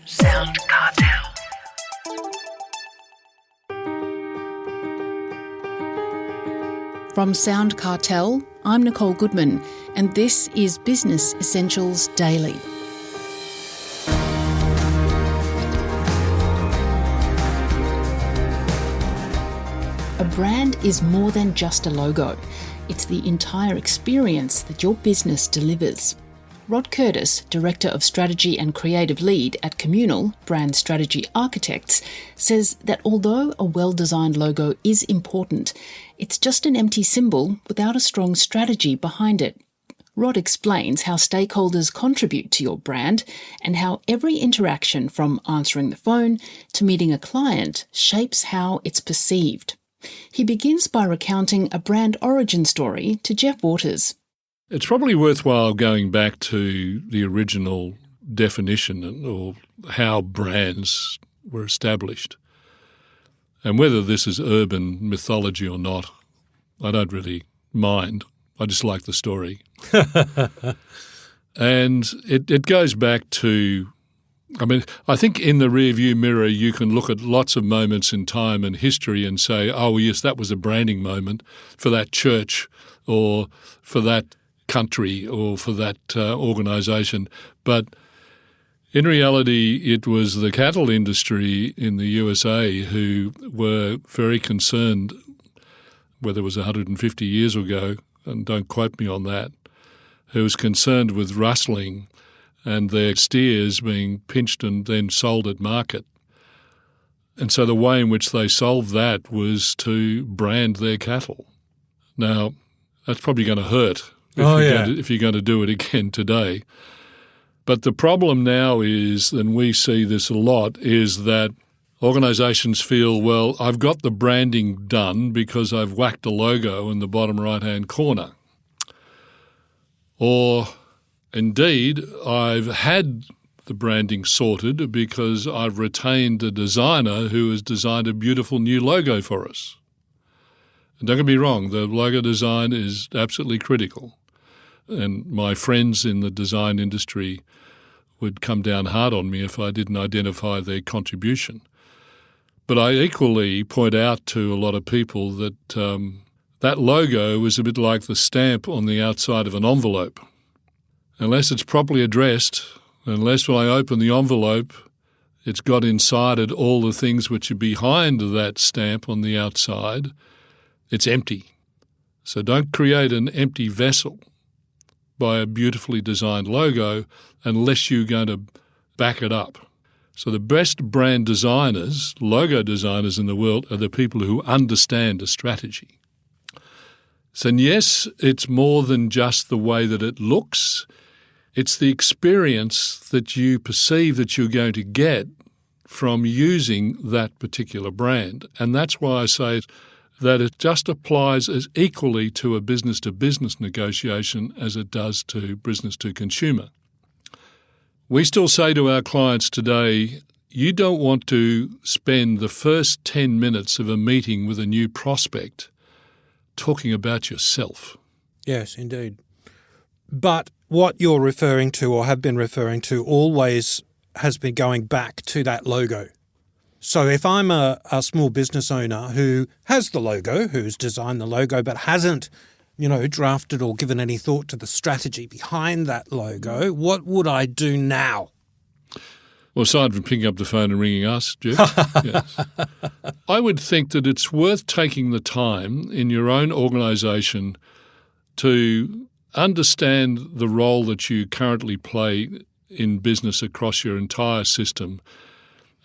SoundCartel. From SoundCartel, I'm Nicole Goodman, and this is Business Essentials Daily. A brand is more than just a logo. It's the entire experience that your business delivers. Rod Curtis, Director of Strategy and Creative Lead at Kommunal, Brand Strategy Architects, says that although a well-designed logo is important, it's just an empty symbol without a strong strategy behind it. Rod explains how stakeholders contribute to your brand and how every interaction from answering the phone to meeting a client shapes how it's perceived. He begins by recounting a brand origin story to Jeff Waters. It's probably worthwhile going back to the original definition or how brands were established. And whether this is urban mythology or not, I don't really mind. I just like the story. And it goes back to, I think in the rearview mirror you can look at lots of moments in time and history and say, oh, yes, that was a branding moment for that church or for that country or for that organisation. But in reality, it was the cattle industry in the USA who were very concerned, whether it was 150 years ago, and don't quote me on that, who was concerned with rustling and their steers being pinched and then sold at market. And so the way in which they solved that was to brand their cattle. Now, that's probably going to hurt if you're going to do it again today. But the problem now is, and we see this a lot, is that organisations feel, well, I've got the branding done because I've whacked a logo in the bottom right-hand corner. Or, indeed, I've had the branding sorted because I've retained a designer who has designed a beautiful new logo for us. And don't get me wrong, the logo design is absolutely critical. And my friends in the design industry would come down hard on me if I didn't identify their contribution. But I equally point out to a lot of people that that logo is a bit like the stamp on the outside of an envelope. Unless it's properly addressed, unless when I open the envelope, it's got inside it all the things which are behind that stamp on the outside, it's empty. So don't create an empty vessel by a beautifully designed logo unless you're going to back it up. So the best brand designers, logo designers in the world, are the people who understand a strategy. So yes, it's more than just the way that it looks. It's the experience that you perceive that you're going to get from using that particular brand. And that's why I say that it just applies as equally to a business-to-business negotiation as it does to business-to-consumer. We still say to our clients today, you don't want to spend the first 10 minutes of a meeting with a new prospect talking about yourself. Yes, indeed. But what you're referring to or have been referring to always has been going back to that logo. So if I'm a small business owner who has the logo, who's designed the logo but hasn't, drafted or given any thought to the strategy behind that logo, what would I do now? Well, aside from picking up the phone and ringing us, Jeff, yes, I would think that it's worth taking the time in your own organisation to understand the role that you currently play in business across your entire system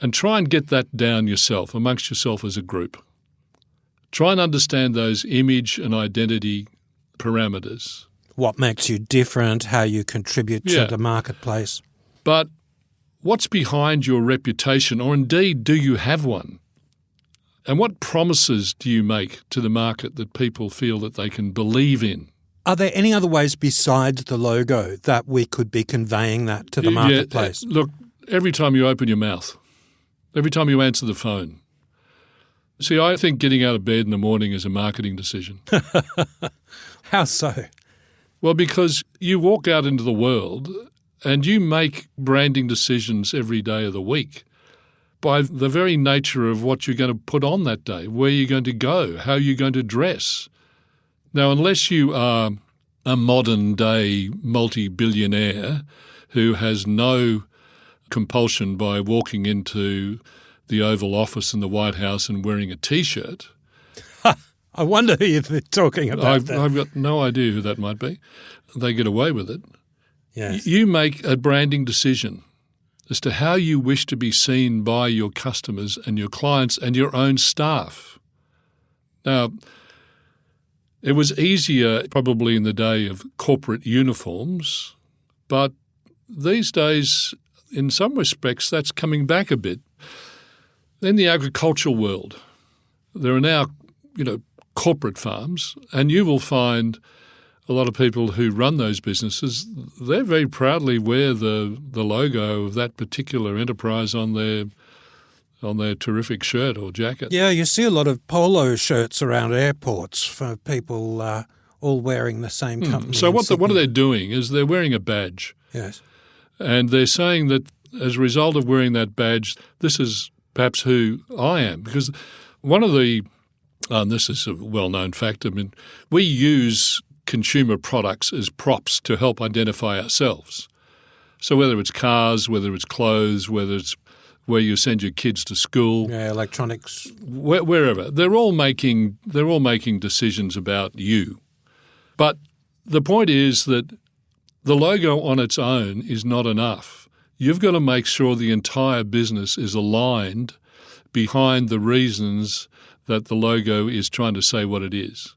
and try and get that down yourself, amongst yourself as a group. Try and understand those image and identity parameters. What makes you different, how you contribute to the marketplace. But what's behind your reputation, or indeed do you have one? And what promises do you make to the market that people feel that they can believe in? Are there any other ways besides the logo that we could be conveying that to the marketplace? Look, every time you open your mouth, every time you answer the phone. See, I think getting out of bed in the morning is a marketing decision. How so? Well, because you walk out into the world And you make branding decisions every day of the week by the very nature of what you're going to put on that day, where you're going to go, how you're going to dress. Now, unless you are a modern-day multi-billionaire who has no compulsion by walking into the Oval Office in the White House and wearing a T-shirt. I wonder who you're talking about. I've got no idea who that might be. They get away with it. Yes. You make a branding decision as to how you wish to be seen by your customers and your clients and your own staff. Now, it was easier probably in the day of corporate uniforms, but these days, in some respects, that's coming back a bit. In the agricultural world, there are now, corporate farms, and you will find a lot of people who run those businesses, they very proudly wear the logo of that particular enterprise on their terrific shirt or jacket. Yeah, you see a lot of polo shirts around airports for people all wearing the same company. So what are they doing is they're wearing a badge. Yes. And they're saying that as a result of wearing that badge, this is perhaps who I am. Because one of the, and this is a well-known fact, we use consumer products as props to help identify ourselves. So whether it's cars, whether it's clothes, whether it's where you send your kids to school, electronics, wherever, they're all making decisions about you. But the point is that the logo on its own is not enough. You've got to make sure the entire business is aligned behind the reasons that the logo is trying to say what it is.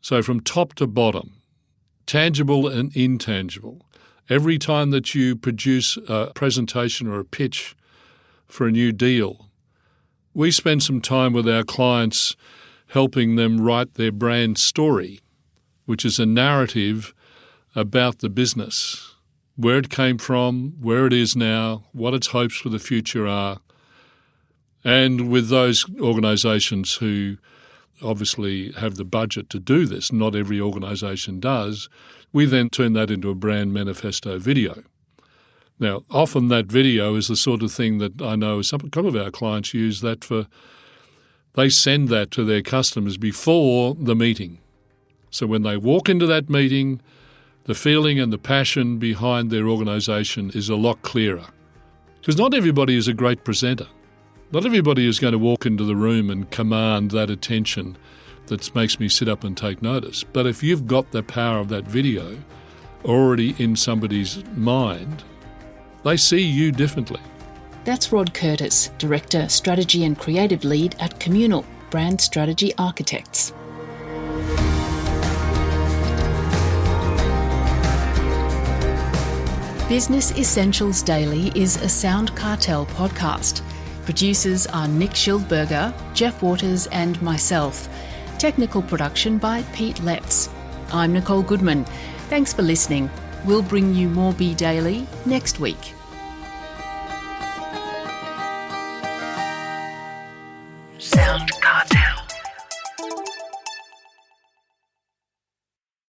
So from top to bottom, tangible and intangible, every time that you produce a presentation or a pitch for a new deal, we spend some time with our clients helping them write their brand story, which is a narrative about the business, where it came from, where it is now, what its hopes for the future are. And with those organisations who obviously have the budget to do this, not every organisation does, we then turn that into a brand manifesto video. Now, often that video is the sort of thing that I know a couple of our clients use that for, they send that to their customers before the meeting. So when they walk into that meeting, the feeling and the passion behind their organisation is a lot clearer. Because not everybody is a great presenter. Not everybody is going to walk into the room and command that attention that makes me sit up and take notice. But if you've got the power of that video already in somebody's mind, they see you differently. That's Rod Curtis, Director, Strategy and Creative Lead at Kommunal, Brand Strategy Architects. Business Essentials Daily is a SoundCartel podcast. Producers are Nick Schildberger, Jeff Waters and myself. Technical production by Pete Letts. I'm Nicole Goodman. Thanks for listening. We'll bring you more B Daily next week. SoundCartel.